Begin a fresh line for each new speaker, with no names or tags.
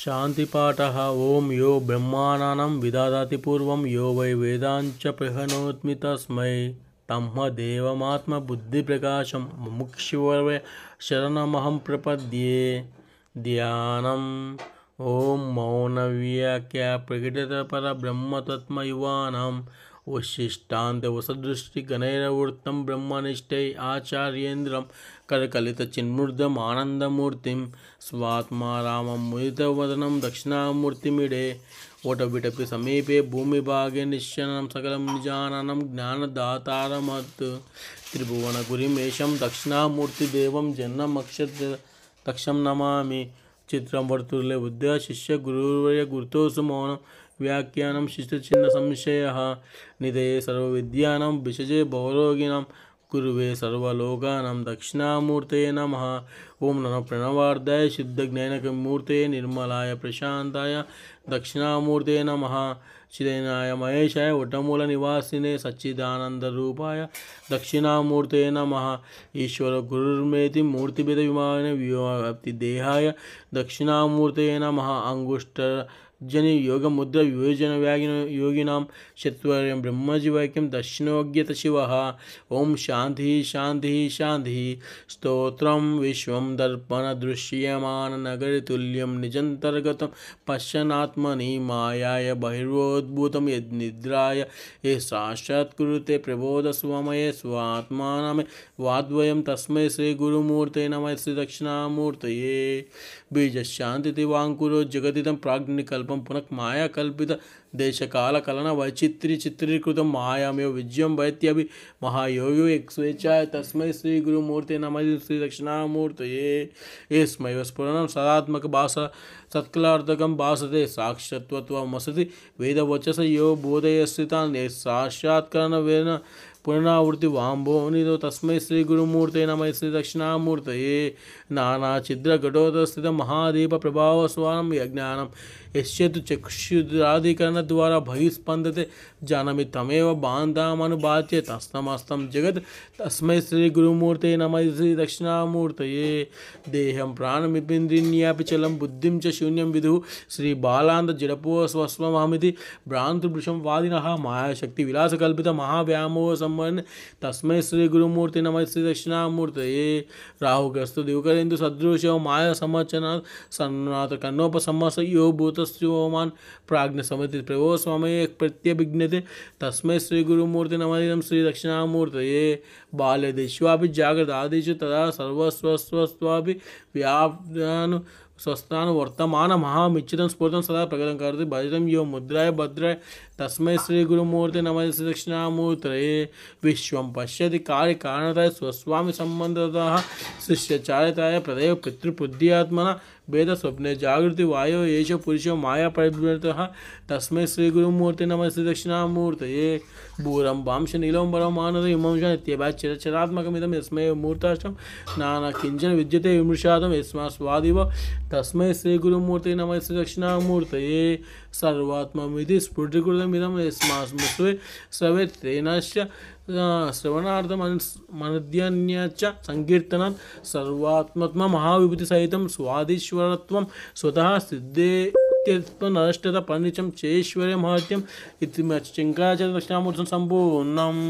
शान्तिपाठः ॐ यो ब्रह्माणां विदधाति पूर्वं यो वै वेदांच प्रहिणोति तस्मै तन्मदेवमात्मबुद्धिप्रकाशं मुमुक्षुर्वै शरणमहं प्रपद्ये। ध्यानम् ॐ मौनव्याख्या प्रकटितपरब्रह्मतत्त्वयुवानां वसिष्ठान्तवसदृष्टिगणैर्वृत्तं ब्रह्मनिष्ठै आचार्येन्द्रं करकलितचिन्मुद्रम् आनन्दमूर्तिं स्वात्मा रामं मुदितवदनं दक्षिणामूर्तिमीडे ओटविटपि समीपे भूमिभागे निश्चनं सकलं निजाननं ज्ञानदातारमत् त्रिभुवनगुरिमेशं दक्षिणामूर्तिदेवं जन्मक्षरदक्षं नमामि। चित्रं वर्तुले बुद्ध्या शिष्य गुरुर्वर्य गुरुतोऽसु मौनं व्याख्यानं शिष्यचिह्न संशयः निधये सर्वविद्यानां विषजे भवरोगिणां गुरुवे सर्वलोकानां दक्षिणामूर्तये नमः। ओं नमः प्रणवार्धाय शुद्धज्ञानमूर्तये निर्मलाय प्रशान्ताय दक्षिणामूर्तये नमः। चिदयनाय महेशाय वटमूलनिवासिने सच्चिदानन्दरूपाय दक्षिणामूर्तये नमः। ईश्वर गुरुर्मेति मूर्तिभेदविभागिने व्योमव्याप्तिदेहाय दक्षिणामूर्तये नमः। अंगुष्ठजनि योगमुद्रा विवेचनव्यागिन योगिनां चत्वार्यं ब्रह्मजीवैक्यं दक्षिणोऽज्ञत शिवः। ओं शान्तिः शान्तिः शान्तिः। स्तोत्रं विश्वं दर्पणदृश्यमाननगरतुल्यं निजन्तर्गतं पश्यन्नात्मनि मायाय बहिर्वोद्भूतं यद्निद्राय ये साक्षात्कुरुते प्रबोधस्वमये स्वात्मानमे वाद्वयं तस्मै श्रीगुरुमूर्तये नमः। श्रीदक्षिणामूर्तये बीजशान्तिवाङ्कुरो जगदिदं प्राज्ञनिकल्पं पुनः मायाकल्पित देशकालकलन वैचित्र्यचित्रीकृतं मायामेव विजयं वैत्यभि महायोगो स्वेच्छाय तस्मै श्रीगुरुमूर्तये नमः। श्रीदक्षिणामूर्तये यस्मै स्फुरणं सदात्मक भास सत्कलार्थकं भासते साक्षात्त्वमसति वेदवचस यो बोधयस्थितान् साक्षात्करणवेन पुनरावृत्ति वाम्भोनिधो तस्मै श्रीगुरुमूर्तये नमः। श्रीदक्षिणामूर्तये नानाछिद्रघटोत्स्थितं महादीपप्रभावस्वानं यज्ञानं यस्य तु चक्षुरादिकरणद्वारा बहिस्पन्दते जानामि तमेव बान्धामनुबाच्य तस्तमस्तं जगत् तस्मै श्रीगुरुमूर्तये नमः। श्रीदक्षिणामूर्तये देहं प्राणमिन्द्रियाणि चलं बुद्धिं च शून्यं विदुः श्रीबालान्तजडपोस्वस्वमहमिति भ्रान्तृभृशं वादिनः मायाशक्तिविलासकल्पितमहाव्यामोहसंवरणे तस्मै श्रीगुरुमूर्तये नमः। श्रीदक्षिणामूर्तये राहुग्रस्तदिवकरेन्दुसदृशो मायासमर्चनात् सन्नाथकर्णोपसंहसयो भूतस्योमान् प्राज्ञसमितिप्रभो स्वमये प्रत्यभिज्ञते तस्मै श्रीगुरुमूर्तये नमः। श्रीदक्षिणामूर्तये बाल्यदेष्वापि जागृतादिषु तदा सर्वस्वस्वस्वापि व्याप्तानु स्वस्थानुवर्तमानमहामिच्छितं स्फुरतं सदा प्रकटं करोति भजितं यो मुद्राय भद्राय तस्मै श्रीगुरुमूर्तये नमः। श्रीदक्षिणामूर्तये विश्वं पश्यति कार्यकारणताय स्वस्वामी सम्बन्धतः शिष्यचारिताय प्रदेव पितृबुद्ध्यात्मना वेदस्वप्ने जागृति वायो एष पुरुषो माया परिवृतः तस्मै श्रीगुरुमूर्तये नमः। श्रीदक्षिणामूर्तये भूरं वांश नीलोम्बरं मानद इमं चिरचरात्मकमिदं यस्मै मूर्ताष्टं नाना किञ्चन विद्यते विमृशादं यस्मात् स्वादिव तस्मै श्रीगुरुमूर्तये नमः। श्रीदक्षिणामूर्तये सर्वात्ममिति स्फुटीकृतमिदं यस्मात् स्मृत्वे सर्वे तेनश्च श्रवणार्थमनद्यन्यच्च संकीर्तनात् सर्वात्मत्म महाविभूतिसहितं स्वाधीश्वरत्वं स्वतः सिद्धेत्यनष्टता परिनिचं चेश्वर्यमहत्यम् इति चिङ्काचार्य दक्षिणामूर्तिं सम्पूर्णम्।